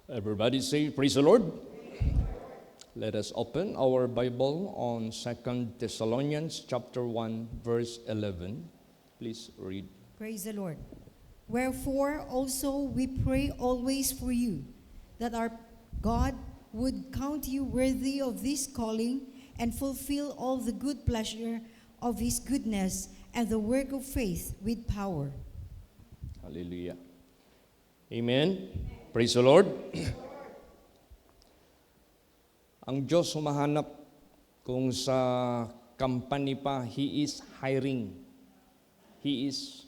Everybody say, praise the Lord. Let us open our Bible on 2 Thessalonians chapter 1, verse 11. Please read. Praise the Lord. Wherefore also we pray always for you, that our God would count you worthy of this calling, and fulfill all the good pleasure of his goodness and the work of faith with power. Hallelujah. Amen. Praise the Lord. Ang Diyos humahanap kung sa company pa, He is hiring. He is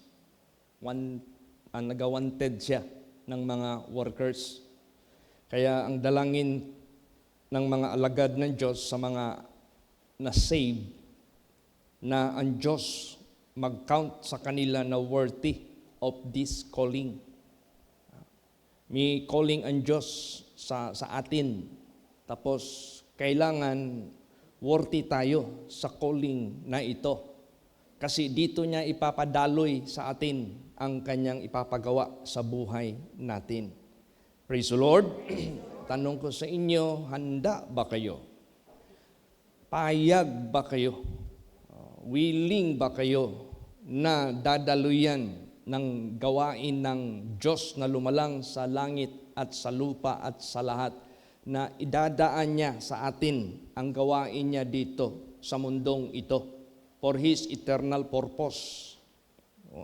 nagawanted siya ng mga workers. Kaya ang dalangin ng mga alagad ng Diyos sa mga na-save, na ang Diyos mag-count sa kanila na worthy of this calling. May calling ang Diyos sa atin. Tapos, kailangan worthy tayo sa calling na ito. Kasi dito niya ipapadaloy sa atin ang kanyang ipapagawa sa buhay natin. Praise the Lord. Tanong ko sa inyo, handa ba kayo? Payag ba kayo? Willing ba kayo na dadaluyan ng gawain ng Diyos na lumalang sa langit at sa lupa at sa lahat, na idadaan niya sa atin ang gawain niya dito sa mundong ito for His eternal purpose.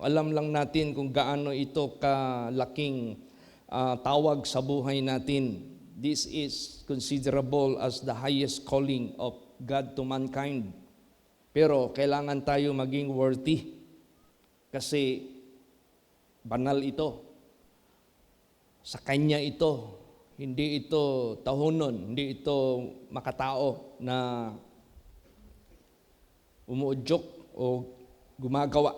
Alam lang natin kung gaano ito kalaking tawag sa buhay natin. This is considerable as the highest calling of God to mankind. Pero kailangan tayo maging worthy kasi banal ito. Sa Kanya ito. Hindi ito tahunon. Hindi ito makatao na umuudyok o gumagawa.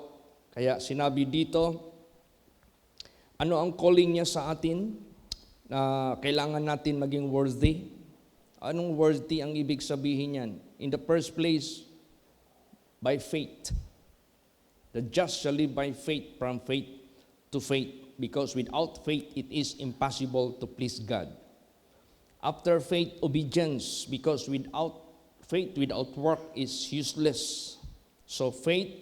Kaya sinabi dito, ano ang calling niya sa atin? Kailangan natin maging worthy. Anong worthy ang ibig sabihin yan? In the first place, by faith. The just shall live by faith, from faith to faith. Because without faith, it is impossible to please God. After faith, obedience. Because without faith, without work is useless. So faith,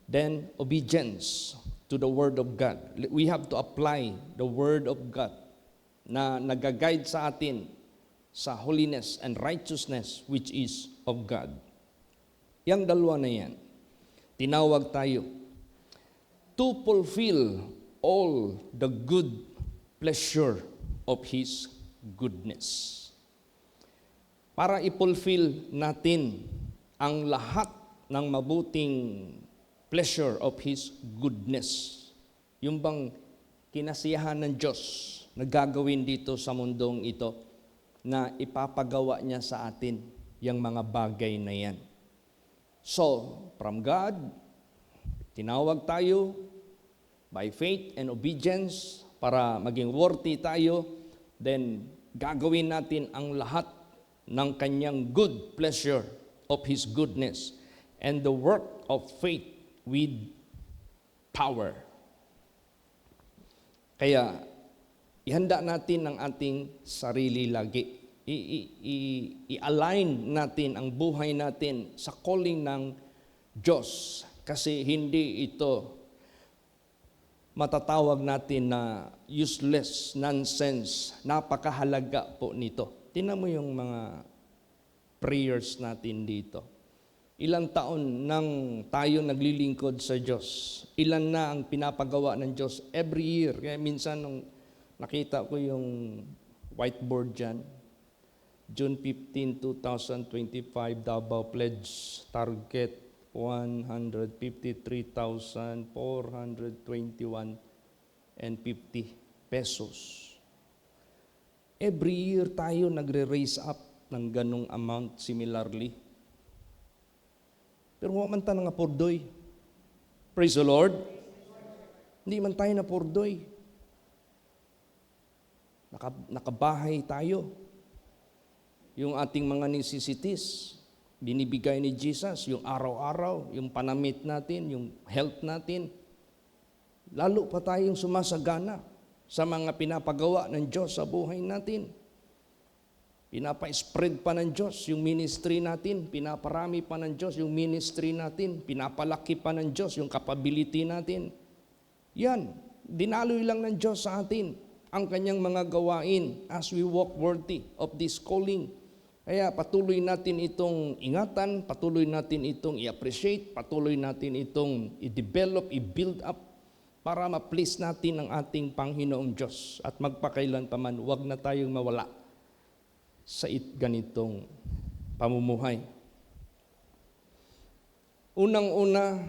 then obedience to the Word of God. We have to apply the Word of God na nag-guide sa atin sa holiness and righteousness which is of God. Yang dalawa na yan, tinawag tayo to fulfill all the good pleasure of His goodness. Para i-fulfill natin ang lahat ng mabuting pleasure of His goodness. Yung bang kinasiyahan ng Diyos na gagawin dito sa mundong ito, na ipapagawa niya sa atin yung mga bagay na yan. So, from God, tinawag tayo by faith and obedience para maging worthy tayo, then gagawin natin ang lahat ng kanyang good pleasure of His goodness and the work of faith with power. Kaya, ihanda natin ang ating sarili lagi. I-align natin ang buhay natin sa calling ng Diyos. Kasi hindi ito matatawag natin na useless, nonsense. Napakahalaga po nito. Tingnan mo yung mga prayers natin dito. Ilang taon nang tayo naglilingkod sa Diyos. Ilan na ang pinapagawa ng Diyos every year. Kaya minsan nung nakita ko yung whiteboard dyan, June 15, 2025, Davao Pledge Target 153,421.50 pesos. Every year tayo nagre-raise up ng ganong amount similarly. Pero huwag man tayo nga pordoy. Praise the Lord. Hindi man tayo na pordoy. Nakabahay tayo. Yung ating mga necessities, binibigay ni Jesus, yung araw-araw, yung panamit natin, yung health natin. Lalo pa tayong sumasagana sa mga pinapagawa ng Diyos sa buhay natin. Pinapa-spread pa ng Diyos yung ministry natin, pinaparami pa ng Diyos yung ministry natin, pinapalaki pa ng Diyos yung capability natin. Yan, dinaloy lang ng Diyos sa atin ang kanyang mga gawain as we walk worthy of this calling. Kaya patuloy natin itong ingatan, patuloy natin itong i-appreciate, patuloy natin itong i-develop, i-build up para ma-please natin ang ating Panginoong Diyos at magpakailan pa man, huwag na tayong mawala sa ganitong pamumuhay. Unang-una,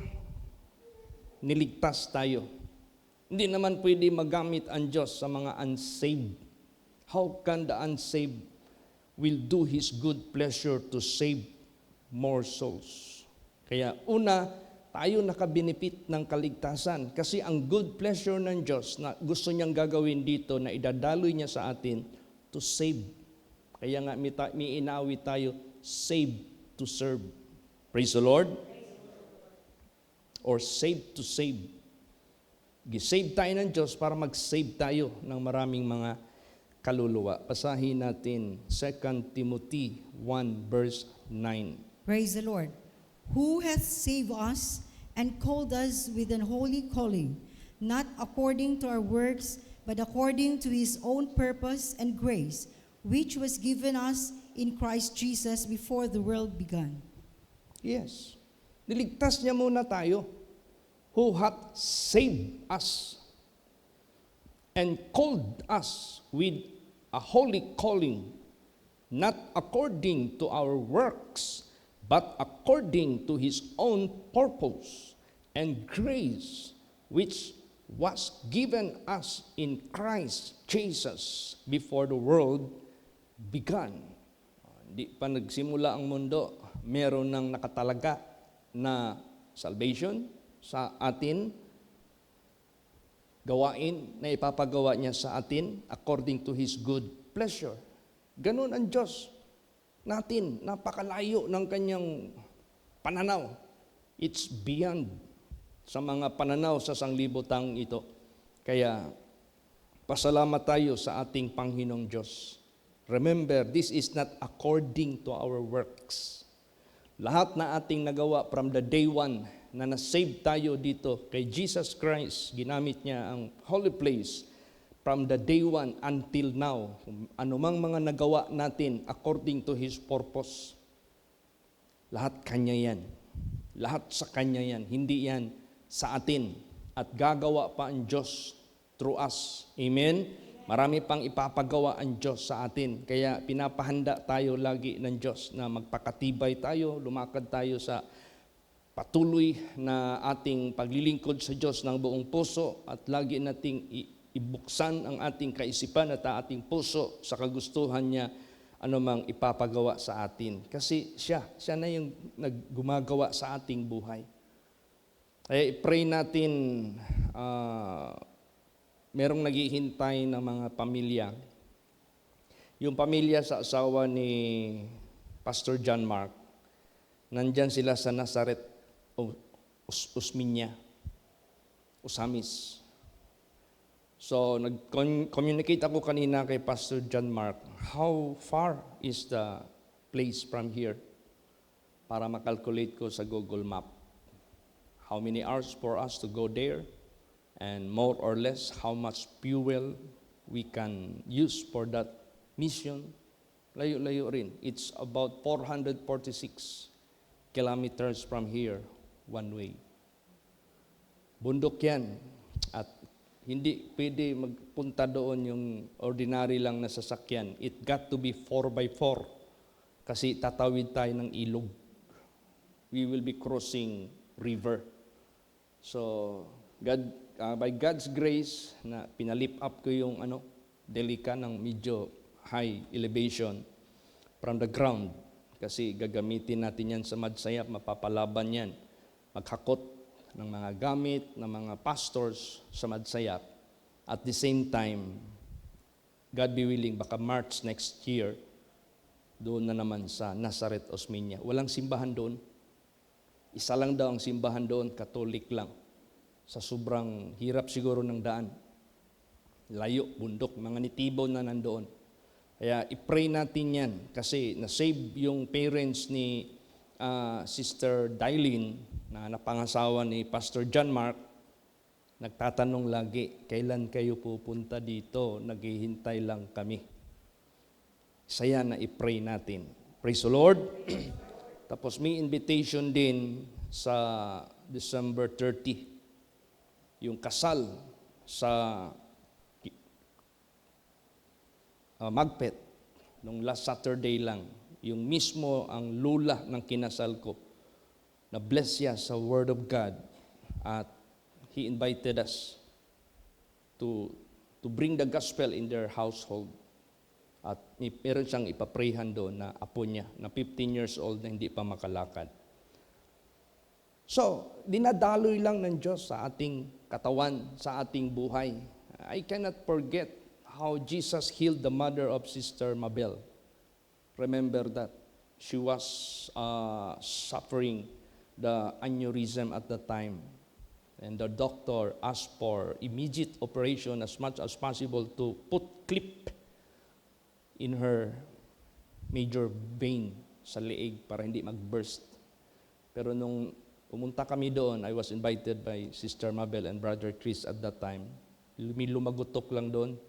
niligtas tayo. Hindi naman pwede magamit ang Diyos sa mga unsaved. How can the unsaved will do His good pleasure to save more souls? Kaya una, tayo nakabenefit ng kaligtasan kasi ang good pleasure ng Diyos na gusto niyang gagawin dito na idadaloy niya sa atin to save. Kaya nga may inawi tayo, save to serve. Praise the Lord. Or save to save. Gisave tayo ng Diyos para mag-save tayo ng maraming mga kaluluwa. Basahin natin 2 Timothy 1 verse 9. Praise the Lord. Who hath saved us and called us with an holy calling, not according to our works, but according to His own purpose and grace, which was given us in Christ Jesus before the world began. Yes. Niligtas niya muna tayo. Who hath saved us and called us with a holy calling, not according to our works, but according to His own purpose and grace, which was given us in Christ Jesus before the world began. Hindi pa nagsimula ang mundo, meron nang nakatalaga na salvation sa atin, gawain na ipapagawa niya sa atin according to His good pleasure. Ganun ang Diyos natin, napakalayo ng kanyang pananaw. It's beyond sa mga pananaw sa sanglibutang ito. Kaya pasalamat tayo sa ating Panginoong Diyos. Remember, this is not according to our works. Lahat na ating nagawa from the day one na nasave tayo dito kay Jesus Christ, ginamit niya ang holy place from the day one until now. Anumang mga nagawa natin according to His purpose, lahat Kanya yan. Lahat sa Kanya yan. Hindi yan sa atin. At gagawa pa ang Diyos through us. Amen? Marami pang ipapagawa ang Diyos sa atin. Kaya pinapahanda tayo lagi ng Diyos na magpakatibay tayo, lumakad tayo sa patuloy na ating paglilingkod sa Diyos ng buong puso at lagi nating ibuksan ang ating kaisipan at ating puso sa kagustuhan niya anumang ipapagawa sa atin. Kasi siya na yung naggumagawa sa ating buhay. Kaya i-pray natin, merong naghihintay ng mga pamilya. Yung pamilya sa asawa ni Pastor John Mark, nandyan sila sa Nazareth, Usminya, Usamis. So, nag-communicate ako kanina kay Pastor John Mark, how far is the place from here? Para makalculate ko sa Google Map. How many hours for us to go there? And more or less, how much fuel we can use for that mission. Layo-layo rin. It's about 446 kilometers from here, one way. Bundok yan. At hindi pwede magpunta doon yung ordinary lang na sasakyan. It got to be 4x4 kasi tatawid tayo ng ilog. We will be crossing river. So, by God's grace, na pinalip up ko yung delika ng medyo high elevation from the ground. Kasi gagamitin natin yan sa Madsayap, mapapalaban yan. Maghakot ng mga gamit ng mga pastors sa Madsayap. At the same time, God be willing, baka March next year, doon na naman sa Nazareth, Osmeña. Walang simbahan doon. Isa lang daw ang simbahan doon, Catholic lang. Sa sobrang hirap siguro ng daan. Layo, bundok, mga nitibo na nandoon. Kaya i-pray natin yan kasi na-save yung parents ni Sister Dailin na napangasawa ni Pastor John Mark. Nagtatanong lagi, kailan kayo pupunta dito? Naghihintay lang kami. Saya na i-pray natin. Praise the Lord. Tapos may invitation din sa December 30. Yung kasal sa Magpet. Nung last Saturday lang. Yung mismo ang lula ng kinasal ko. Na-bless siya sa Word of God. At he invited us to bring the gospel in their household. At meron siyang ipaprayhan doon na apo niya, na 15 years old na hindi pa makalakad. So, dinadaloy lang ng Diyos sa ating katawan, sa ating buhay. I cannot forget how Jesus healed the mother of Sister Mabel. Remember that. She was suffering the aneurysm at the time. And the doctor asked for immediate operation as much as possible to put clip in her major vein sa leeg para hindi mag-burst. Pero nung pumunta kami doon, I was invited by Sister Mabel and Brother Chris at that time. May lumagutok lang doon,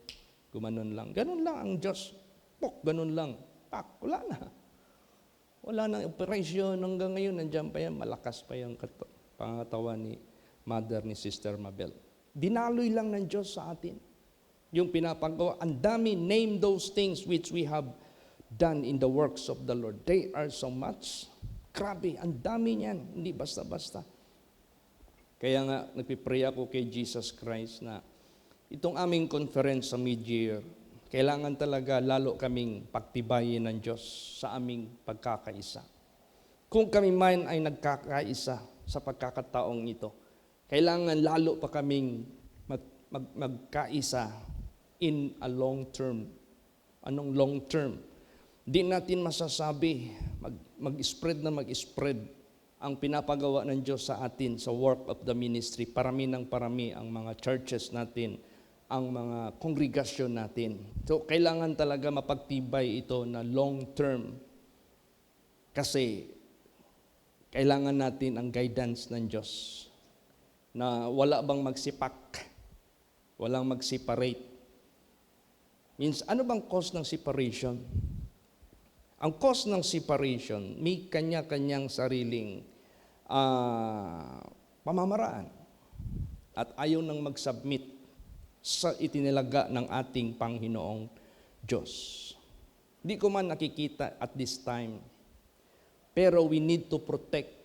gumanon lang. Ganun lang ang Diyos. Pok, ganun lang. Pak, wala na. Wala nang operation hanggang ngayon. Nandiyan pa yan, malakas pa yung pangatawan ni mother ni Sister Mabel. Dinaloy lang ng Diyos sa atin. Yung pinapagawa, ang dami, name those things which we have done in the works of the Lord. They are so much. Grabe, ang dami niyan. Hindi basta-basta. Kaya nga, nagpipray ako kay Jesus Christ na itong aming conference sa mid-year, kailangan talaga lalo kaming pagtibayin ng Diyos sa aming pagkakaisa. Kung kami man ay nagkakaisa sa pagkakataong ito, kailangan lalo pa kaming magkaisa in a long term. Anong long term? Di natin masasabi, mag-spread na mag-spread ang pinapagawa ng Diyos sa atin sa work of the ministry. Parami ng parami ang mga churches natin, ang mga kongregasyon natin. So, kailangan talaga mapagtibay ito na long term. Kasi, kailangan natin ang guidance ng Diyos na wala bang magsipak, walang mag-separate. Means, ano bang cause ng separation? Ang cause ng separation, may kanya-kanyang sariling pamamaraan. At ayaw nang mag-submit sa itinilaga ng ating Panginoong Diyos. Hindi ko man nakikita at this time, pero we need to protect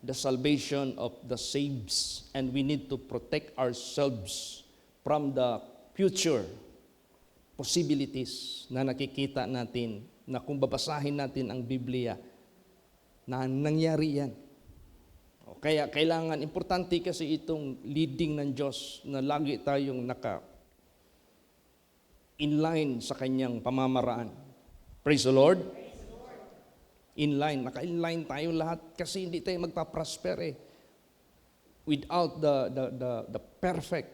the salvation of the saints and we need to protect ourselves from the future possibilities na nakikita natin na kung babasahin natin ang Biblia na nangyari yan. Kaya kailangan, importante kasi itong leading ng Diyos na lagi tayong naka-inline sa kanyang pamamaraan. Praise the Lord. Inline, naka-inline tayo lahat kasi hindi tayo magpa-prosper without the perfect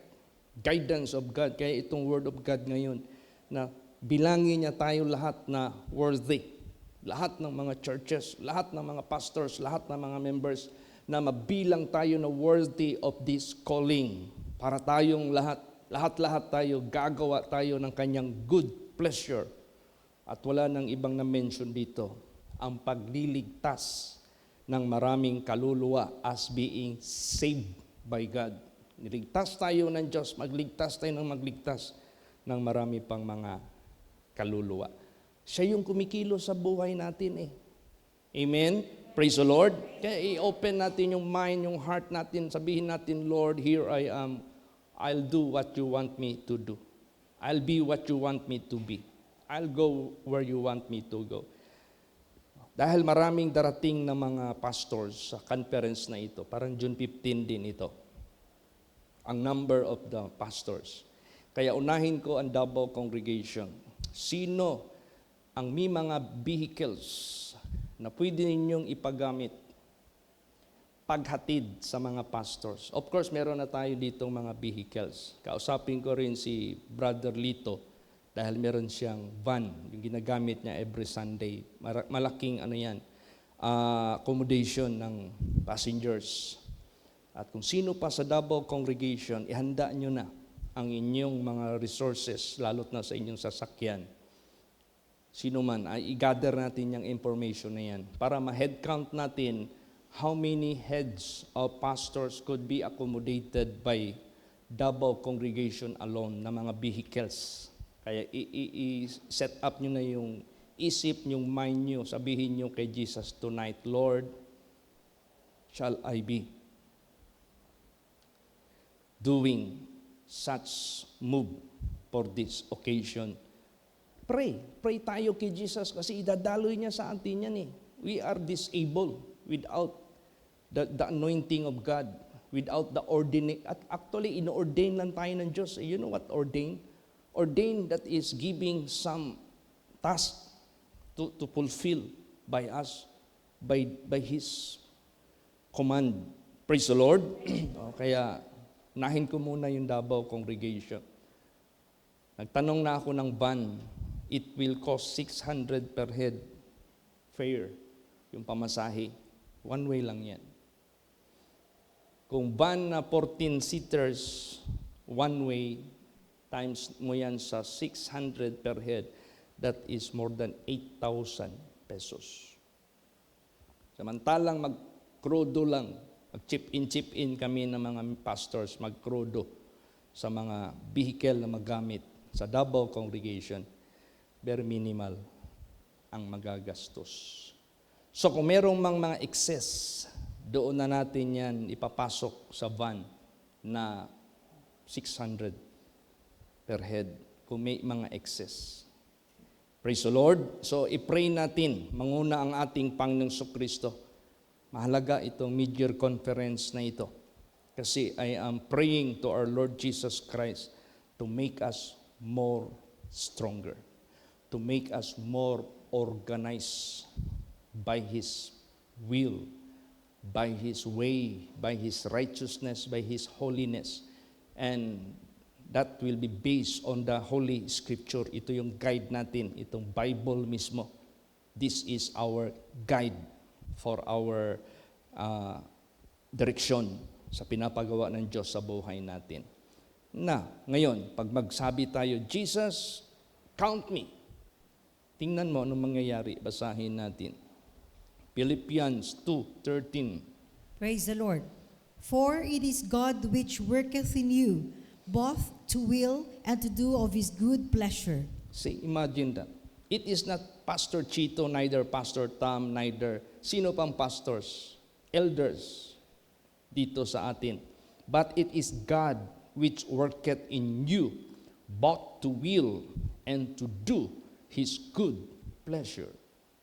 guidance of God. Kaya itong Word of God ngayon na bilangin niya tayo lahat na worthy. Lahat ng mga churches, lahat ng mga pastors, lahat ng mga members na mabilang tayo na worthy of this calling. Para tayong lahat tayo, gagawa tayo ng kanyang good pleasure. At wala nang ibang na-mention dito, ang pagliligtas ng maraming kaluluwa as being saved by God. Niligtas tayo ng Diyos, magligtas tayo ng magligtas ng marami pang mga kaluluwa. Siya yung kumikilo sa buhay natin Amen? Praise the Lord. Kaya i-open natin yung mind, yung heart natin, sabihin natin, Lord, here I am. I'll do what you want me to do. I'll be what you want me to be. I'll go where you want me to go. Dahil maraming darating na mga pastors sa conference na ito, parang June 15 din ito, ang number of the pastors. Kaya unahin ko ang Davao congregation. Sino ang may mga vehicles na pwede ninyong ipagamit paghatid sa mga pastors. Of course, meron na tayo ditong mga vehicles. Kausapin ko rin si Brother Lito dahil meron siyang van, yung ginagamit niya every Sunday. Malaking accommodation ng passengers. At kung sino pa sa Davao congregation, ihanda nyo na ang inyong mga resources, lalo't na sa inyong sasakyan. Sino man, ay i-gather natin yung information na yan para ma-head count natin how many heads of pastors could be accommodated by Davao congregation alone na mga vehicles. Kaya i-set up nyo na yung isip nyo, mind nyo, sabihin nyo kay Jesus tonight, Lord, shall I be doing such move for this occasion? Pray tayo kay Jesus kasi idadaloy niya sa atin yan eh. We are disabled without the anointing of God, without the ordination. At actually, ino-ordain lang tayo ng Diyos. You know what ordain? Ordain, that is giving some task to fulfill by us, by His command. Praise the Lord. Kaya, nahin ko muna yung Davao congregation. Nagtanong na ako ng van, it will cost 600 per head fare, yung pamasahe. One way lang yan. Kung van na 14 seaters, one way, times mo yan sa 600 per head, that is more than 8,000 pesos. Samantalang mag-crudo lang, mag-chip in kami ng mga pastors, mag-crudo sa mga vehicle na magamit sa Davao congregation, very minimal ang magagastos. So kung merong mga excess, doon na natin yan ipapasok sa van na 600 per head kung may mga excess. Praise the Lord. So i-pray natin, manguna ang ating Panginoong Kristo. Mahalaga itong mid-year conference na ito. Kasi I am praying to our Lord Jesus Christ to make us more stronger, to make us more organized by His will, by His way, by His righteousness, by His holiness. And that will be based on the Holy Scripture. Ito yung guide natin, itong Bible mismo. This is our guide for our direction sa pinapagawa ng Diyos sa buhay natin. Na, ngayon, pag magsabi tayo, Jesus, count me. Tingnan mo anong mangyayari. Basahin natin. Philippians 2:13. Praise the Lord. For it is God which worketh in you, both to will and to do of His good pleasure. See, imagine that. It is not Pastor Chito, neither Pastor Tam, neither sino pang pastors, elders dito sa atin. But it is God which worketh in you, both to will and to do His good pleasure.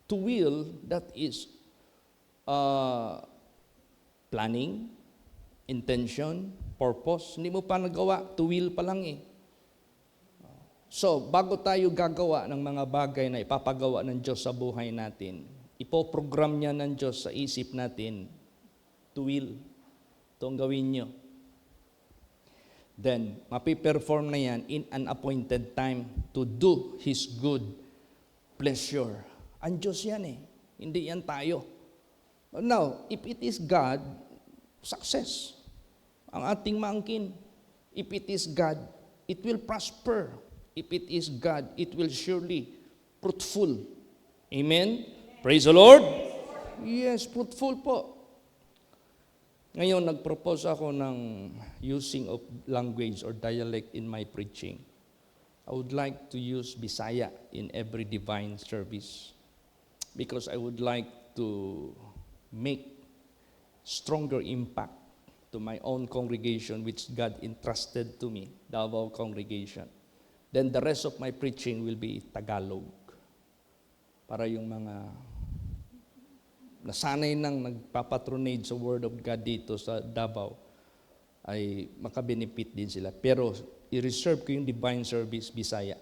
To will, that is planning, intention, purpose. Hindi mo pa nagawa, to will pa lang eh. So, bago tayo gagawa ng mga bagay na ipapagawa ng Diyos sa buhay natin, ipoprogram niya ng Diyos sa isip natin, to will. Ito ang gawin niyo. Then, mapiperform na yan in an appointed time to do His good pleasure. Ang Diyos yan eh. Hindi yan tayo. Now, if it is God, success. Ang ating maangkin. If it is God, it will prosper. If it is God, it will surely fruitful. Amen? Praise the Lord? Yes, fruitful po. Ngayon, nag-propose ako ng using of language or dialect in my preaching. I would like to use Bisaya in every divine service because I would like to make stronger impact to my own congregation which God entrusted to me, Davao congregation. Then the rest of my preaching will be Tagalog. Para yung mga nasanay nang nagpapatronage sa Word of God dito sa Davao ay makabenefit din sila. Pero i-reserve ko yung divine service Bisaya.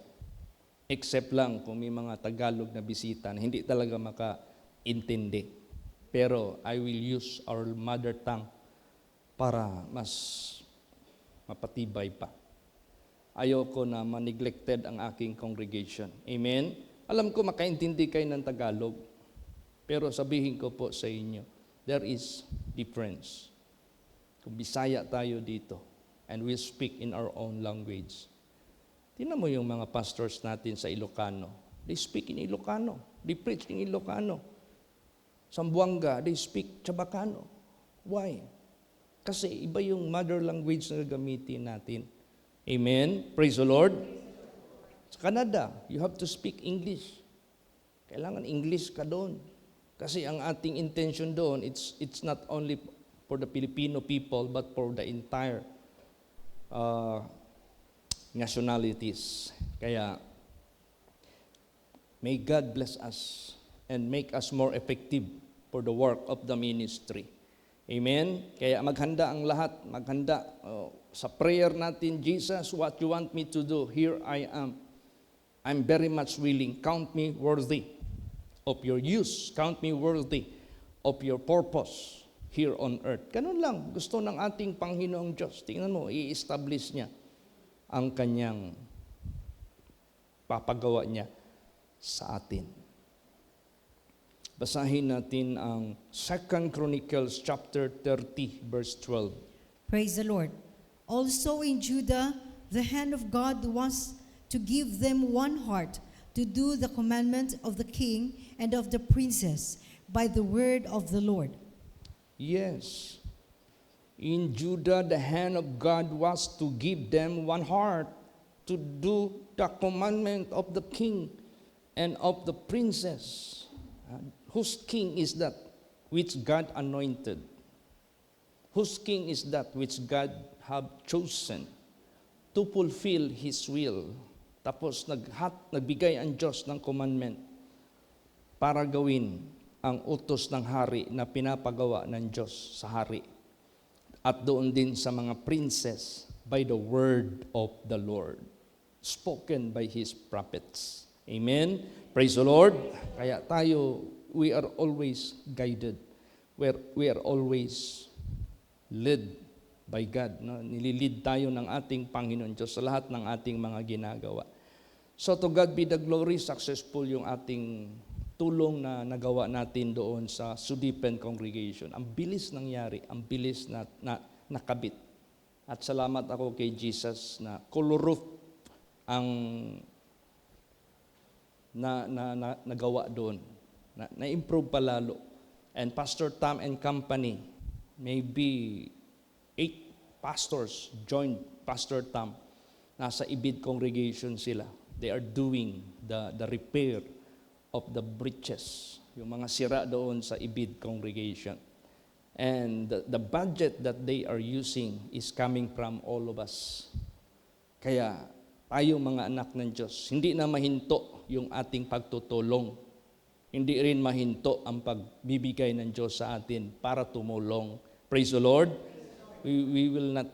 Except lang kung may mga Tagalog na bisita na hindi talaga makaintindi. Pero I will use our mother tongue para mas mapatibay pa. Ayoko na ma-neglected ang aking congregation. Amen? Alam ko makaintindi kayo ng Tagalog, pero sabihin ko po sa inyo, there is difference. Kung Bisaya tayo dito, and we speak in our own language. Tingnan mo yung mga pastors natin sa Ilocano. They speak in Ilocano. They preach in Ilocano. Sambuanga, they speak Chabacano. Why? Kasi iba yung mother language na gamitin natin. Amen? Praise the Lord. Sa Canada, you have to speak English. Kailangan English ka doon. Kasi ang ating intention doon, it's not only for the Filipino people, but for the entire nationalities. Kaya, may God bless us and make us more effective for the work of the ministry. Amen? Kaya maghanda ang lahat, maghanda. Sa prayer natin, Jesus, what you want me to do, here I am. I'm very much willing. Count me worthy of your use. Count me worthy of your purpose here on earth. Ganun lang, gusto ng ating Panginoong Diyos. Tingnan mo, i-establish niya ang kanyang papagawa niya sa atin. Basahin natin ang 2 Chronicles chapter 30, verse 12. Praise the Lord. Also in Judah, the hand of God was to give them one heart to do the commandment of the king and of the princess by the word of the Lord. Yes. In Judah, the hand of God was to give them one heart to do the commandment of the king and of the princess. Whose king is that? Which God anointed. Whose king is that? Which God have chosen to fulfill His will. Tapos nagbigay ang Diyos ng commandment para gawin ang utos ng hari na pinapagawa ng Diyos sa hari. At doon din sa mga princess by the word of the Lord, spoken by His prophets. Amen? Praise the Lord. Kaya tayo, we are always guided. We are always led by God. No? Nililid tayo ng ating Panginoon Diyos sa lahat ng ating mga ginagawa. So to God be the glory, successful yung ating tulong na nagawa natin doon sa Sudipen Congregation. Ang bilis nangyari, ang bilis na nakabit. At salamat ako kay Jesus na color roof ang nagawa doon. Na-improve pa lalo. And Pastor Tom and company, maybe 8 pastors joined Pastor Tom. Nasa Ibid congregation sila. They are doing the repair of the breaches, yung mga sira doon sa Ibid congregation. And the budget that they are using is coming from all of us. Kaya tayo mga anak ng Diyos, hindi na mahinto yung ating pagtutulong. Hindi rin mahinto ang pagbibigay ng Diyos sa atin para tumulong. Praise the Lord. We will not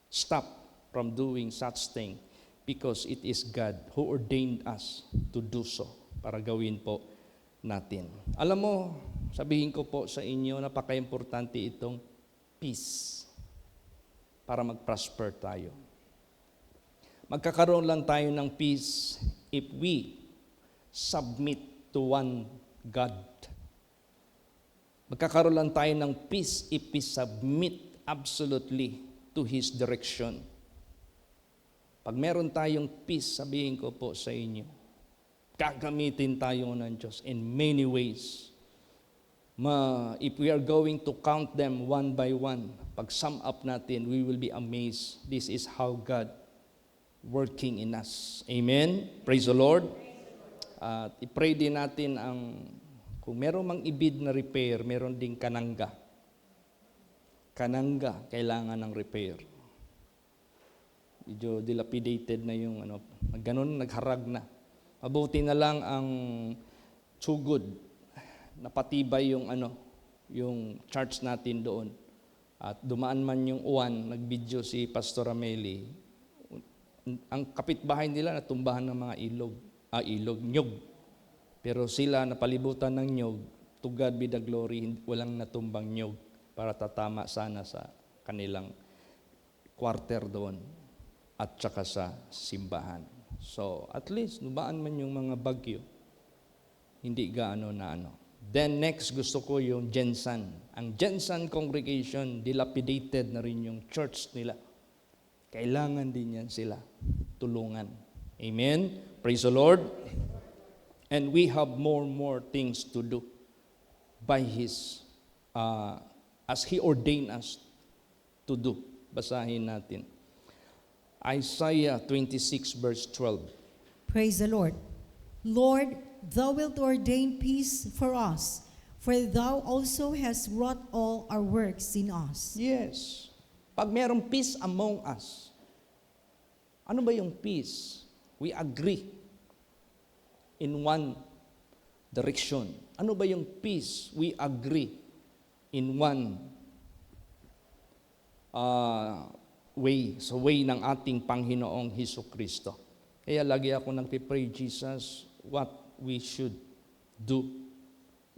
stop from doing such thing because it is God who ordained us to do so, para gawin po natin. Alam mo, sabihin ko po sa inyo, napaka-importante itong peace para mag-prosper tayo. Magkakaroon lang tayo ng peace if we submit to one God. Magkakaroon lang tayo ng peace if we submit absolutely to His direction. Pag meron tayong peace, sabihin ko po sa inyo, gagamitin tayo ng Diyos in many ways. If we are going to count them one by one, pag sum up natin, we will be amazed. This is how God working in us. Amen? Praise the Lord. At i-pray din natin kung meron mang ibid na repair, meron ding kanangga. Kanangga, kailangan ng repair. Medyo dilapidated na yung ganun, nagharag na. Mabuti na lang ang sugod, napatibay yung church natin doon. At dumaan man yung uwan, nag-video si Pastor Ameli. Ang kapitbahay nila natumbahan ng mga nyog. Pero sila napalibutan ng nyog, to God be the glory, walang natumbang nyog para tatama sana sa kanilang quarter doon at saka sa simbahan. So, at least, nubaan man yung mga bagyo, hindi gaano na ano. Then next, gusto ko yung Gensan. Ang Gensan congregation, dilapidated na rin yung church nila. Kailangan din yan sila tulungan. Amen? Praise the Lord. And we have more things to do by His, as He ordained us to do. Basahin natin. Isaiah 26 verse 12. Praise the Lord. Lord, thou wilt ordain peace for us, for thou also hast wrought all our works in us. Yes. Pag mayroong peace among us, ano ba yung peace? We agree in one direction. Ano ba yung peace? We agree in one way, sa way ng ating Panginoong Hesukristo. Kaya lagi ako nagpipray, Jesus, what we should do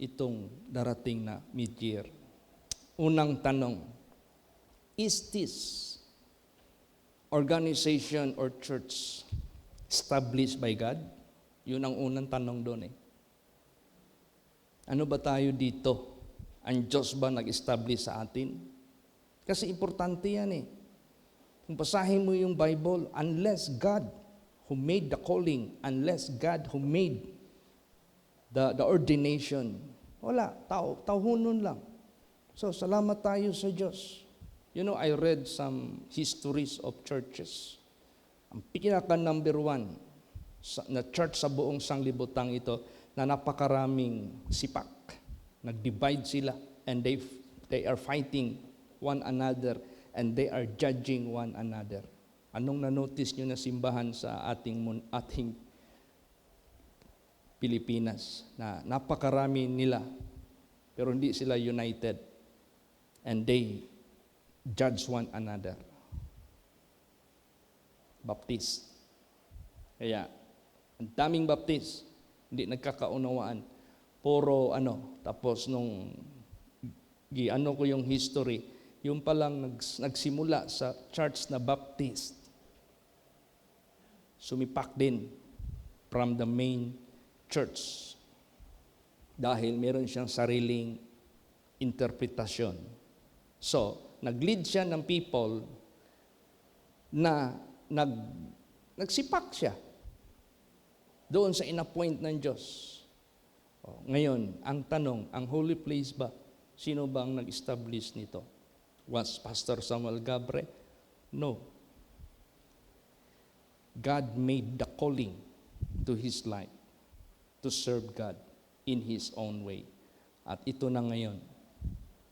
itong darating na mid-year. Unang tanong, is this organization or church established by God? Yun ang unang tanong doon eh. Ano ba tayo dito? Ang Diyos ba nag-establish sa atin? Kasi importante yan eh. Kung basahin mo yung Bible, unless God who made the calling, unless God who made the ordination, wala, tauhunon lang. So, salamat tayo sa Diyos. You know, I read some histories of churches. Ang pinaka number one na church sa buong sanglibutan ito na napakaraming sipak. Nag-divide sila and they are fighting one another and they are judging one another. Anong na-notice nyo na simbahan sa ating Pilipinas na napakarami nila pero hindi sila united and they judge one another. Baptist. Kaya, ang daming Baptist, hindi nagkakaunawaan. Puro tapos nung ko yung history, yung palang nagsimula sa church na Baptist, sumipak din from the main church dahil meron siyang sariling interpretasyon. So, nag-lead siya ng people na nagsipak siya doon sa inappoint ng Diyos. Ngayon, ang tanong, ang holy place ba? Sino ba ang nag-establish nito? Was Pastor Samuel Gabre? No. God made the calling to his life to serve God in his own way. At ito na ngayon,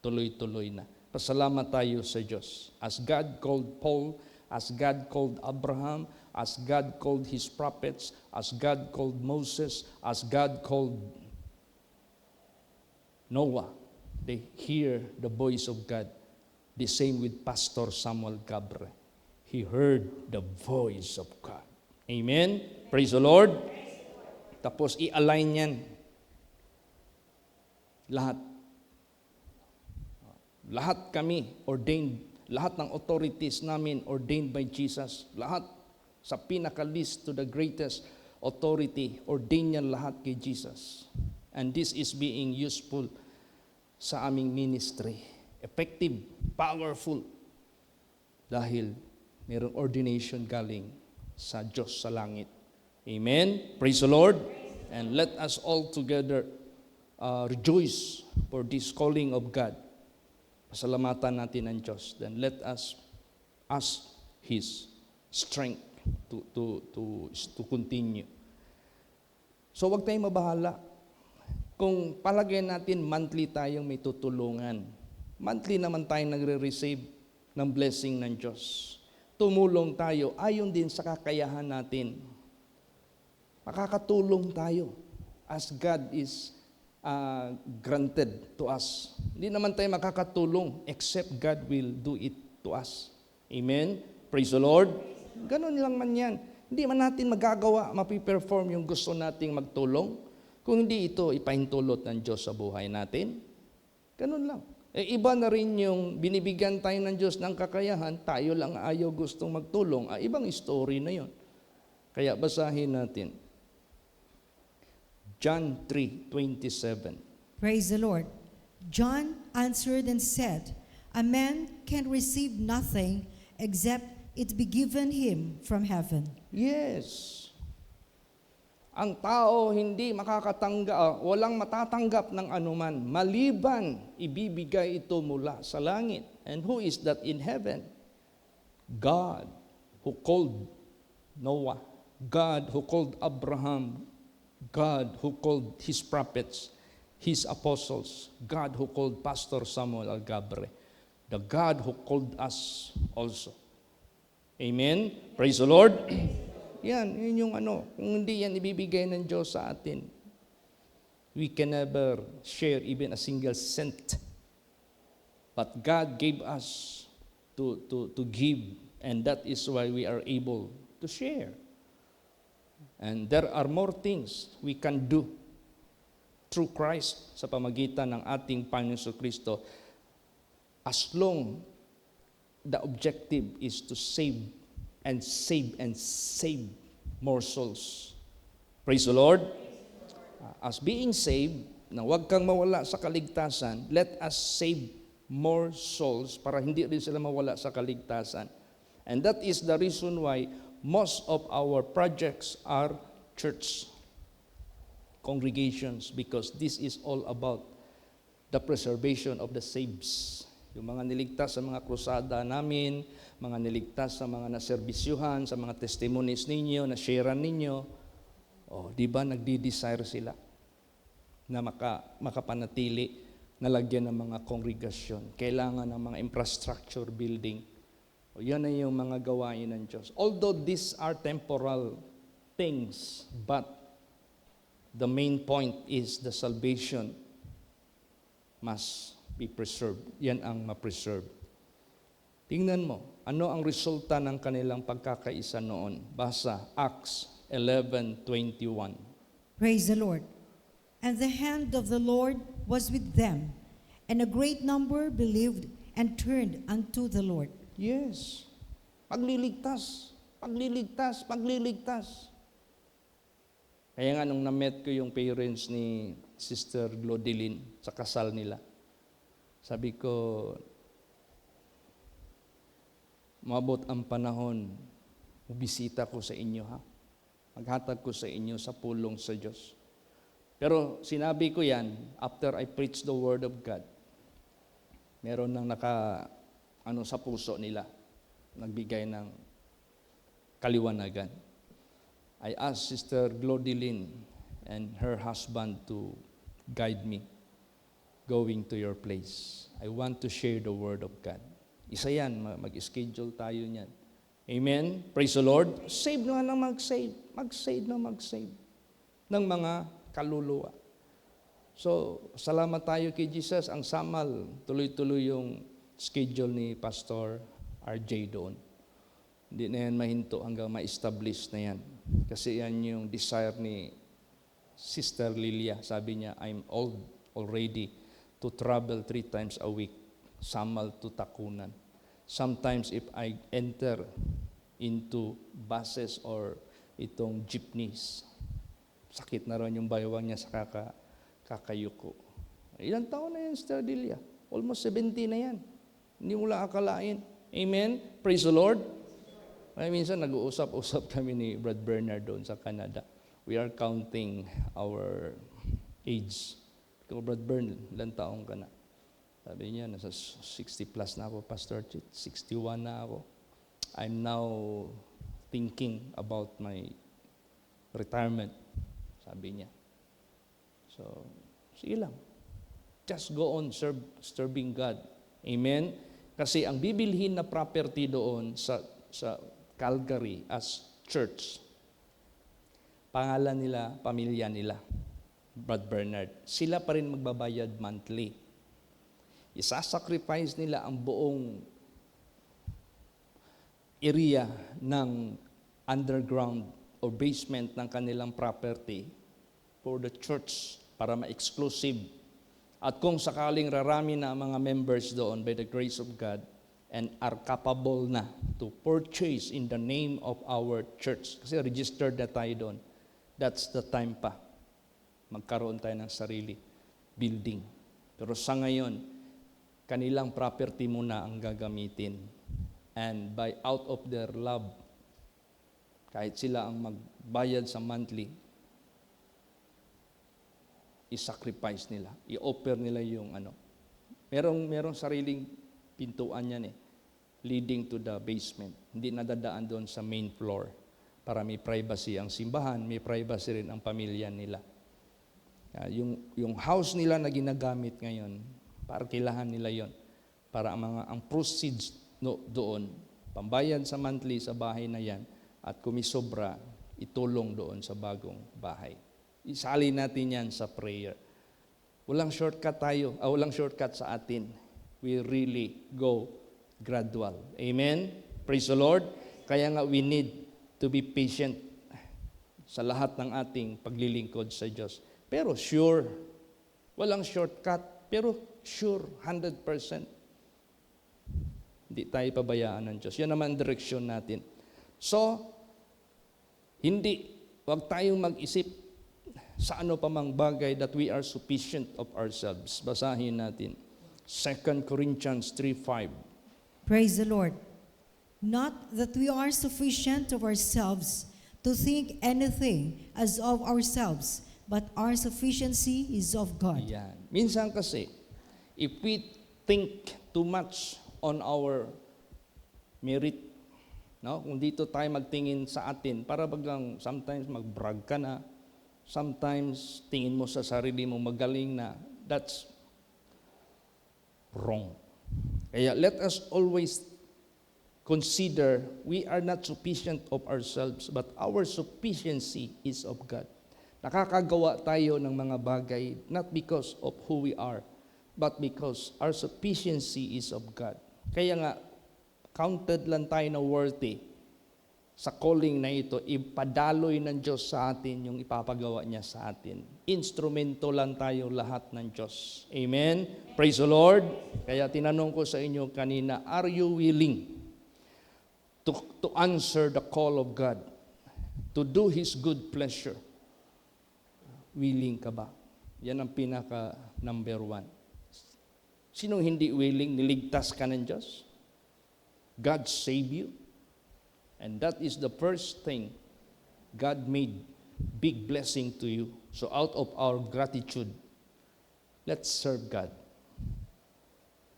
tuloy-tuloy na. Pasalamat tayo sa Diyos. As God called Paul, as God called Abraham, as God called his prophets, as God called Moses, as God called Noah, they hear the voice of God. The same with Pastor Samuel Gabre. He heard the voice of God. Amen? Praise the Lord. Tapos i-align yan. Lahat kami ordained, lahat ng authorities namin ordained by Jesus. Lahat sa pinaka-least to the greatest authority, ordained yan lahat kay Jesus. And this is being useful sa aming ministry. Effective, powerful. Dahil mayroong ordination galing sa Diyos sa langit. Amen? Praise the Lord. And let us all together rejoice for this calling of God. Pasalamatan natin ang Diyos. Then let us ask His strength to continue. So wag tayong mabahala. Kung palagay natin monthly tayong may tutulungan, monthly naman tayong nagre-receive ng blessing ng Diyos. Tumulong tayo ayon din sa kakayahan natin. Makakatulong tayo as God is granted to us. Hindi naman tayo makakatulong except God will do it to us. Amen? Praise the Lord. Ganun lang man yan. Hindi man natin magagawa, mapiperform yung gusto nating magtulong. Kung hindi ito ipahintulot ng Diyos sa buhay natin, ganun lang. Iba na rin yung binibigyan tayo ng Diyos ng kakayahan, tayo lang ayaw gustong magtulong. Ibang story na yon. Kaya basahin natin. John 3:27. Praise the Lord. John answered and said, "A man can receive nothing except it be given him from heaven." Yes. Ang tao hindi makakatanggap, walang matatanggap ng anuman, maliban ibibigay ito mula sa langit. And who is that in heaven? God who called Noah, God who called Abraham, God who called his prophets, his apostles, God who called Pastor Samuel Algabre, the God who called us also. Amen? Praise the Lord. Yun yung kung hindi yan ibibigay ng Diyos sa atin, we can never share even a single cent. But God gave us to give, and that is why we are able to share. And there are more things we can do through Christ sa pamagitan ng ating Panginoon Kristo, as long the objective is to save and save more souls. Praise the Lord. As being saved, na huwag kang mawala sa kaligtasan, let us save more souls para hindi rin sila mawala sa kaligtasan. And that is the reason why most of our projects are church congregations, because this is all about the preservation of the saves. Yung mga niligtas sa mga krusada namin, mga niligtas sa mga naserbisyuhan, sa mga testimonies ninyo, na sharean ninyo, di ba nagdi-desire sila na makapanatili na lagyan ng mga kongregasyon. Kailangan ng mga infrastructure building. Yan na yung mga gawain ng Diyos. Although these are temporal things, but the main point is the salvation must be preserved. Yan ang ma-preserve. Tingnan mo, ano ang resulta ng kanilang pagkakaisa noon? Basa, Acts 11:21. Praise the Lord. And the hand of the Lord was with them, and a great number believed and turned unto the Lord. Yes. Pagliligtas. Pagliligtas. Pagliligtas. Kaya nga nung na-met ko yung parents ni Sister Glodelyn sa kasal nila, sabi ko, mabot ang panahon, bubisita ko sa inyo ha. Maghatag ko sa inyo sa pulong sa Diyos. Pero sinabi ko yan, after I preach the Word of God, meron nang sa puso nila, nagbigay ng kaliwanagan. I asked Sister Glodelyn and her husband to guide me going to your place. I want to share the Word of God. Isa yan, mag-schedule tayo niyan. Amen? Praise the Lord. Save na lang mag-save. Mag-save na mag-save ng mga kaluluwa. So, salamat tayo kay Jesus. Ang Samal, tuloy-tuloy yung schedule ni Pastor RJ doon. Hindi na yan mahinto hanggang ma-establish na yan. Kasi yan yung desire ni Sister Lilia. Sabi niya, I'm old already to travel 3 times a week, Samal to Takunan. Sometimes if I enter into buses or itong jeepneys, sakit na rin yung baywang niya sa kakayuko. Ilang taon na yan, Sister Lilia? Almost 70 na yan. Hindi mo lang akalain. Amen? Praise the Lord. Ay, minsan nag-uusap-usap kami ni Brad Bernard doon sa Canada. We are counting our age. Ikaw, Brad Bern, ilang taong ka na? Sabi niya, nasa 60 plus na ako, Pastor Chit. 61 na ako. I'm now thinking about my retirement. Sabi niya. So, sige lang. Just go on serving God. Amen? Kasi ang bibilhin na property doon sa Calgary as church, pangalan nila, pamilya nila, Brad Bernard. Sila pa rin magbabayad monthly. Isasacrifice nila ang buong area ng underground or basement ng kanilang property for the church para ma-exclusive. At kung sakaling rarami na ang mga members doon by the grace of God and are capable na to purchase in the name of our church, kasi registered na tayo doon, that's the time pa. Magkaroon tayo ng sarili, building. Pero sa ngayon, kanilang property muna ang gagamitin. And by out of their love, kahit sila ang magbayad sa monthly, i-sacrifice nila, i-offer nila yung merong sariling pintuan yan leading to the basement. Hindi nadadaan doon sa main floor para may privacy ang simbahan, may privacy rin ang pamilya nila. Yung house nila na ginagamit ngayon, parkilahan nila yon para ang proceeds doon, pambayad sa monthly sa bahay na yan, at kumisobra, itulong doon sa bagong bahay. Isali natin yan sa prayer. Walang shortcut walang shortcut sa atin. We really go gradual. Amen? Praise the Lord. Kaya nga we need to be patient sa lahat ng ating paglilingkod sa Diyos. Pero sure, walang shortcut, pero sure, 100%. Hindi tayo pabayaan ng Diyos. Yan naman ang direksyon natin. So, wag tayong mag-isip sa ano pa mang bagay that we are sufficient of ourselves. Basahin natin. 2 Corinthians 3:5. Praise the Lord. Not that we are sufficient of ourselves to think anything as of ourselves, but our sufficiency is of God. Yan. Minsan kasi, if we think too much on our merit, kung dito tayo magtingin sa atin, para bagang sometimes mag-brag ka na, sometimes tingin mo sa sarili mo magaling na, that's wrong. Kaya let us always consider we are not sufficient of ourselves, but our sufficiency is of God. Nakakagawa tayo ng mga bagay not because of who we are, but because our sufficiency is of God. Kaya nga, counted lang tayo na worthy sa calling na ito, ipadaloy ng Diyos sa atin yung ipapagawa niya sa atin. Instrumento lang tayo lahat ng Diyos. Amen? Praise the Lord. Kaya tinanong ko sa inyo kanina, are you willing to answer the call of God, to do His good pleasure? Willing ka ba? Yan ang pinaka number 1. Sinong hindi willing? Niligtas ka ng Diyos? God save you? And that is the first thing God made big blessing to you. So out of our gratitude, let's serve God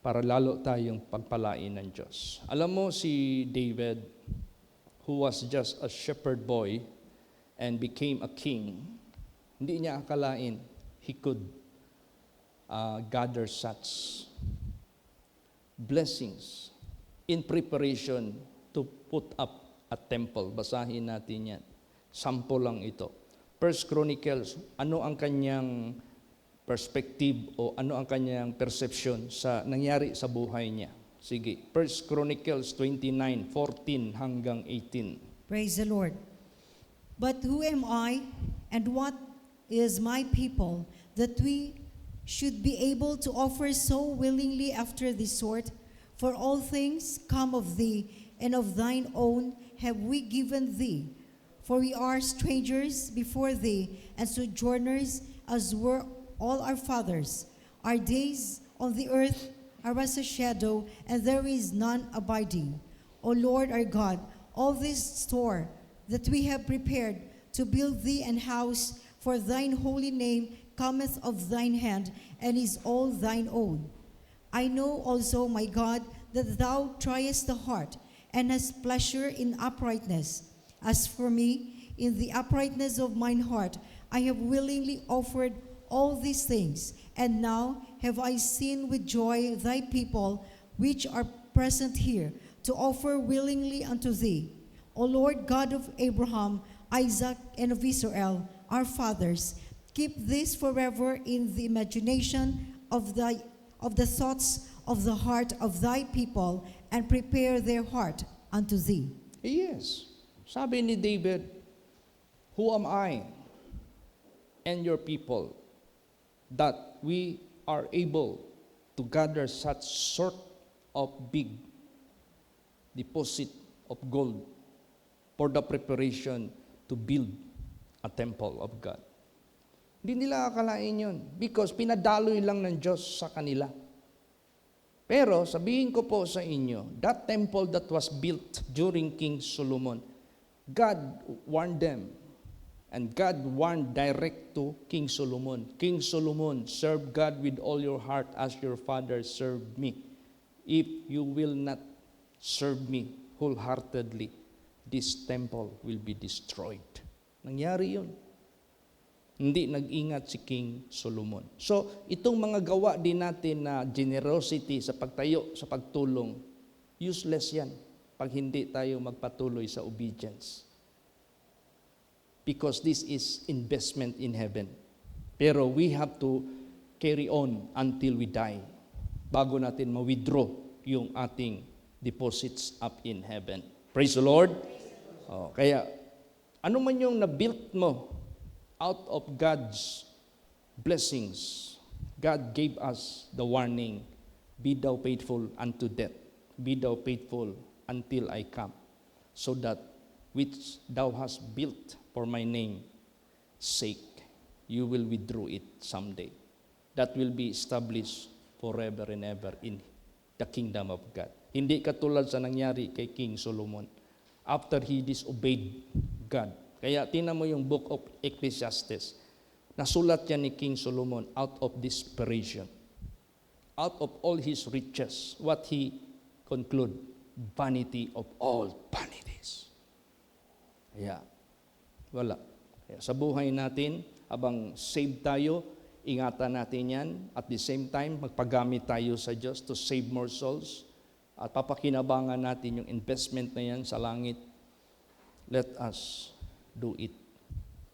para lalo tayong pagpalain ng Diyos. Alam mo si David, who was just a shepherd boy and became a king, hindi niya akalain he could gather such blessings in preparation to put up a temple. Basahin natin yan. Sample lang ito. 1 Chronicles, ano ang kanyang perspective o ano ang kanyang perception sa nangyari sa buhay niya? Sige, 1 Chronicles 29:14 hanggang 18. Praise the Lord. But who am I and what is my people that we should be able to offer so willingly after this sort? For all things come of thee, and of thine own have we given thee. For we are strangers before thee, and sojourners as were all our fathers. Our days on the earth are as a shadow, and there is none abiding. O Lord our God, all this store that we have prepared to build thee an house for thine holy name cometh of thine hand, and is all thine own. I know also, my God, that thou triest the heart, and hast pleasure in uprightness. As for me, in the uprightness of mine heart, I have willingly offered all these things, and now have I seen with joy thy people, which are present here, to offer willingly unto thee. O Lord God of Abraham, Isaac, and of Israel, our fathers, keep this forever in the imagination of the thoughts of the heart of thy people, and prepare their heart unto thee. Yes. Sabi ni David, who am I and your people that we are able to gather such sort of big deposit of gold for the preparation to build a temple of God. Hindi nila akalain yun because pinadaloy lang ng Diyos sa kanila. Pero sabihin ko po sa inyo, that temple that was built during King Solomon, God warned them. And God warned direct to King Solomon. King Solomon, serve God with all your heart as your father served me. If you will not serve me wholeheartedly, this temple will be destroyed. Nangyari yun. Hindi nag-ingat si King Solomon. So, itong mga gawa din natin na generosity sa pagtayo, sa pagtulong, useless yan pag hindi tayo magpatuloy sa obedience. Because this is investment in heaven. Pero we have to carry on until we die bago natin ma-withdraw yung ating deposits up in heaven. Praise the Lord. Oh, kaya, ano man yung na-built mo out of God's blessings, God gave us the warning, be thou faithful unto death, be thou faithful until I come, so that which thou hast built for my name sake, you will withdraw it someday. That will be established forever and ever in the kingdom of God. Hindi katulad sa nangyari kay King Solomon after he disobeyed God. Kaya tingnan mo yung book of Ecclesiastes. Nasulat yan ni King Solomon out of desperation. Out of all his riches, what he conclude? Vanity of all vanities. Kaya, wala. Kaya sa buhay natin, habang save tayo, ingatan natin yan. At the same time, magpagamit tayo sa Diyos to save more souls. At papakinabangan natin yung investment na yan sa langit. Let us do it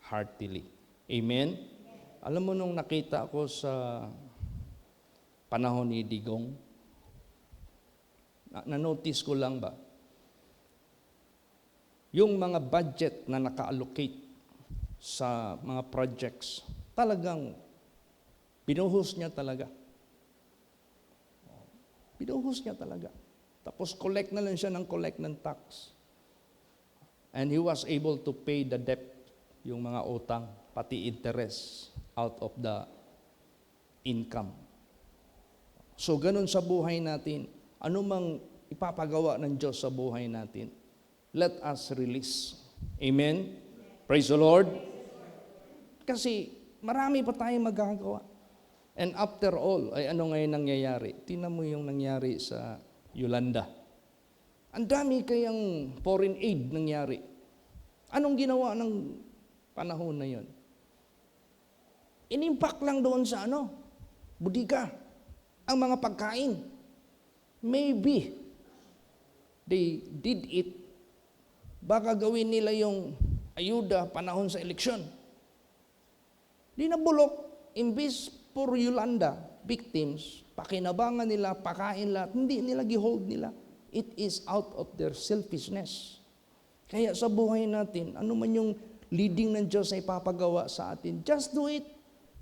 heartily. Amen? Alam mo nung nakita ko sa panahon ni Digong, na-notice ko lang ba, yung mga budget na naka-allocate sa mga projects, talagang binuhos niya talaga. Binuhos niya talaga. Tapos collect na lang siya ng collect ng tax. And he was able to pay the debt, yung mga utang, pati interest out of the income. So ganun sa buhay natin, anumang ipapagawa ng Diyos sa buhay natin, let us release. Amen? Praise the Lord. Kasi marami pa tayong magagawa. And after all, ay ano ngayon nangyayari? Tingnan mo yung nangyari sa Yolanda. Ang dami kayang foreign aid nangyari. Anong ginawa ng panahon na yon? Inimpak lang doon sa budika, ang mga pagkain. Maybe they did it, baka gawin nila yung ayuda panahon sa eleksyon. Di nabulok, imbis for Yolanda victims, pakinabangan nila, pakain lahat, hindi nila gihold nila. It is out of their selfishness. Kaya sa buhay natin, ano man yung leading ng Diyos na ipapagawa sa atin, just do it.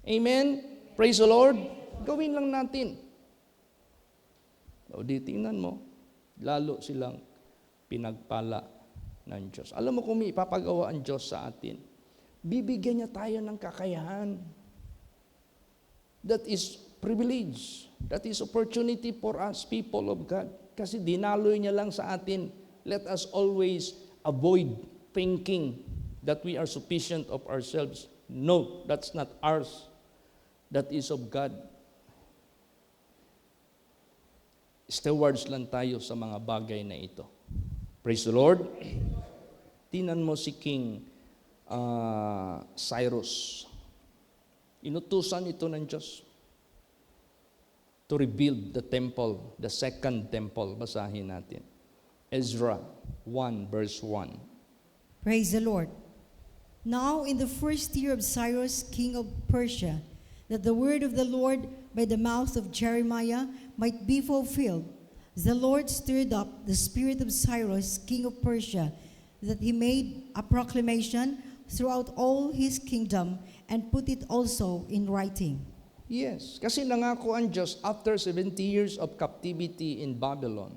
Amen? Praise the Lord. Gawin lang natin. O di tingnan mo, lalo silang pinagpala ng Diyos. Alam mo kung may ipapagawa ang Diyos sa atin, bibigyan niya tayo ng kakayahan. That is privilege. That is opportunity for us, people of God. Kasi dinaloy niya lang sa atin. Let us always avoid thinking that we are sufficient of ourselves. No, that's not ours. That is of God. Stewards lang tayo sa mga bagay na ito. Praise the Lord. Tingnan mo si King Cyrus. Inutusan ito ng Diyos to rebuild the temple, the second temple. Basahin natin. Ezra 1 verse 1. Praise the Lord. Now in the first year of Cyrus, king of Persia, that the word of the Lord by the mouth of Jeremiah might be fulfilled, the Lord stirred up the spirit of Cyrus, king of Persia, that he made a proclamation throughout all his kingdom and put it also in writing. Yes, kasi nangako ang Diyos after 70 years of captivity in Babylon,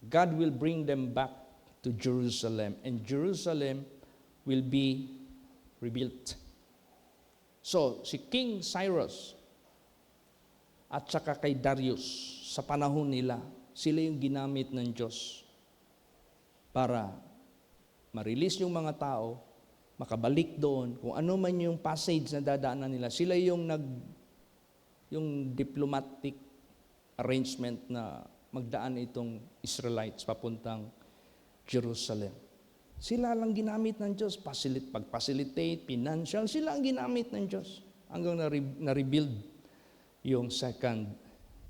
God will bring them back to Jerusalem, and Jerusalem will be rebuilt. So, si King Cyrus at saka kay Darius, sa panahon nila, sila yung ginamit ng Diyos para ma-release yung mga tao, makabalik doon, kung ano man yung passage na dadaanan nila, sila yung yung diplomatic arrangement na magdaan itong Israelites papuntang Jerusalem. Sila lang ginamit ng Diyos, pag-facilitate, financial, sila ang ginamit ng Diyos hanggang na-rebuild yung second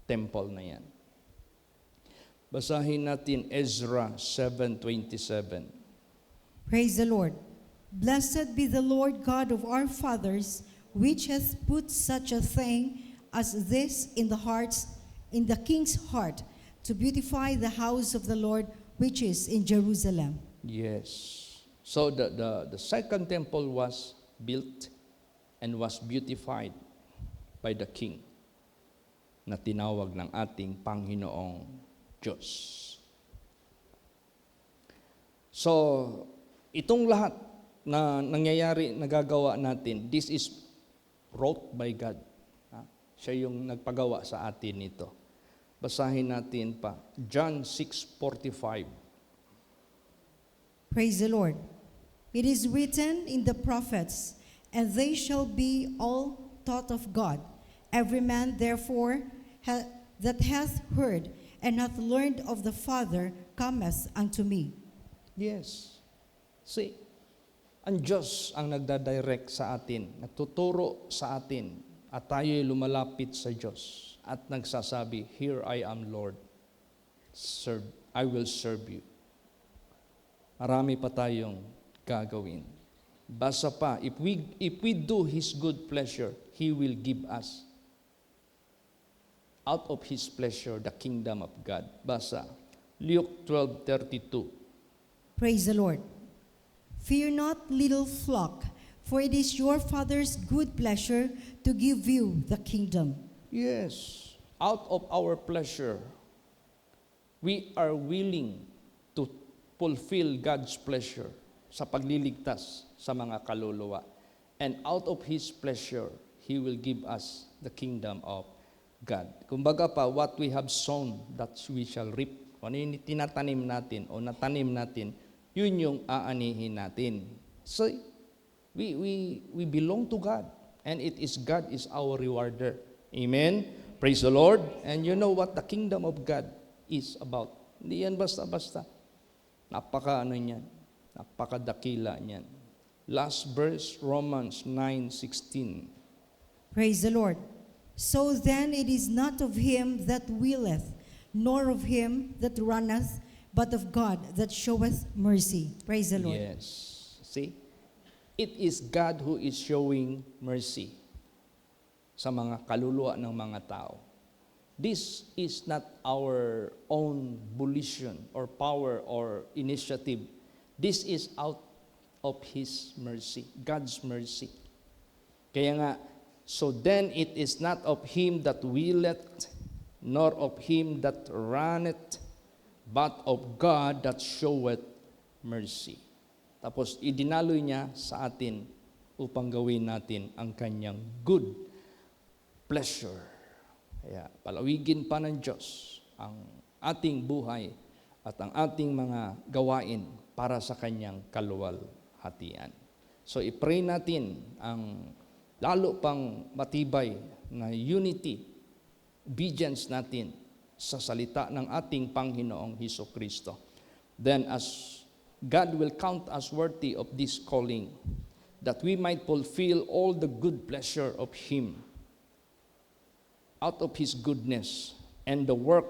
temple na yan. Basahin natin Ezra 7:27. Praise the Lord. Blessed be the Lord God of our fathers, which hath put such a thing as this in the king's heart, to beautify the house of the Lord which is in Jerusalem. Yes. So the second temple was built and was beautified by the king na tinawag ng ating Panginoong Diyos. So, itong lahat na nangyayari, nagagawa natin, this is wrought by God. Siya yung nagpagawa sa atin nito. Basahin natin pa. John 6:45. Praise the Lord. It is written in the prophets, and they shall be all taught of God. Every man therefore that hath heard and hath learned of the Father cometh unto me. Yes. See, ang Diyos ang nagdadirect sa atin, nagtuturo sa atin, at tayo'y lumalapit sa Diyos at nagsasabi, "Here I am, Lord. I will serve you." Marami pa tayong gagawin. Basa pa, if we do His good pleasure, He will give us out of His pleasure the kingdom of God. Basa, Luke 12:32. Praise the Lord. Fear not, little flock, for it is your Father's good pleasure to give you the kingdom. Yes, out of our pleasure, we are willing to fulfill God's pleasure sa pagliligtas sa mga kaluluwa. And out of His pleasure, He will give us the kingdom of God. Kumbaga pa, what we have sown, that we shall reap. Kung ano yung tinatanim natin o natanim natin, yun yung aanihin natin. So, we belong to God. And God is our rewarder. Amen? Praise the Lord. And you know what the kingdom of God is about. Hindi yan basta-basta. Napakadakila niyan. Last verse, Romans 9:16. Praise the Lord. So then it is not of him that willeth, nor of him that runneth, but of God that showeth mercy. Praise the Lord. Yes. See? It is God who is showing mercy sa mga kaluluwa ng mga tao. This is not our own volition or power or initiative. This is out of His mercy, God's mercy. Kaya nga, so then it is not of him that willeth, nor of him that runneth, but of God that showeth mercy. Tapos idinaloy niya sa atin upang gawin natin ang kanyang good pleasure. Kaya palawigin pa ng Diyos ang ating buhay at ang ating mga gawain para sa kanyang kaluwalhatian. So i-pray natin ang lalo pang matibay na unity, obedience natin sa salita ng ating Panginoong Hesukristo. Then as God will count us worthy of this calling, that we might fulfill all the good pleasure of Him out of His goodness and the work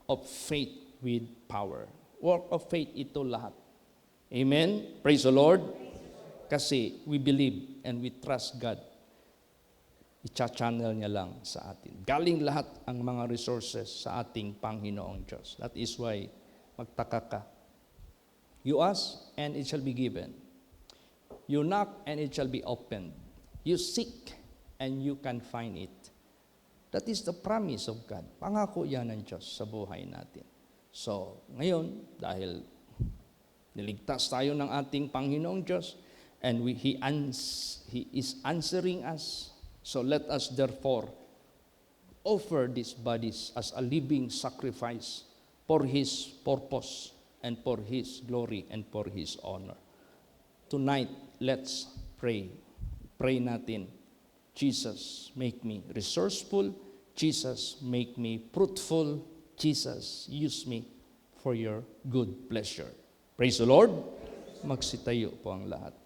of faith with power. Work of faith ito lahat. Amen? Praise the Lord. Kasi we believe and we trust God. I-channel niya lang sa atin. Galing lahat ang mga resources sa ating Panginoong Diyos. That is why magtaka ka. You ask and it shall be given. You knock and it shall be opened. You seek and you can find it. That is the promise of God. Pangako yan ng Diyos sa buhay natin. So, ngayon, dahil niligtas tayo ng ating Panginoong Diyos, and He is answering us. So let us therefore offer these bodies as a living sacrifice for His purpose and for His glory and for His honor. Tonight, let's pray. Pray natin, Jesus, make me resourceful. Jesus, make me fruitful. Jesus, use me for your good pleasure. Praise the Lord. Magsitayo po ang lahat.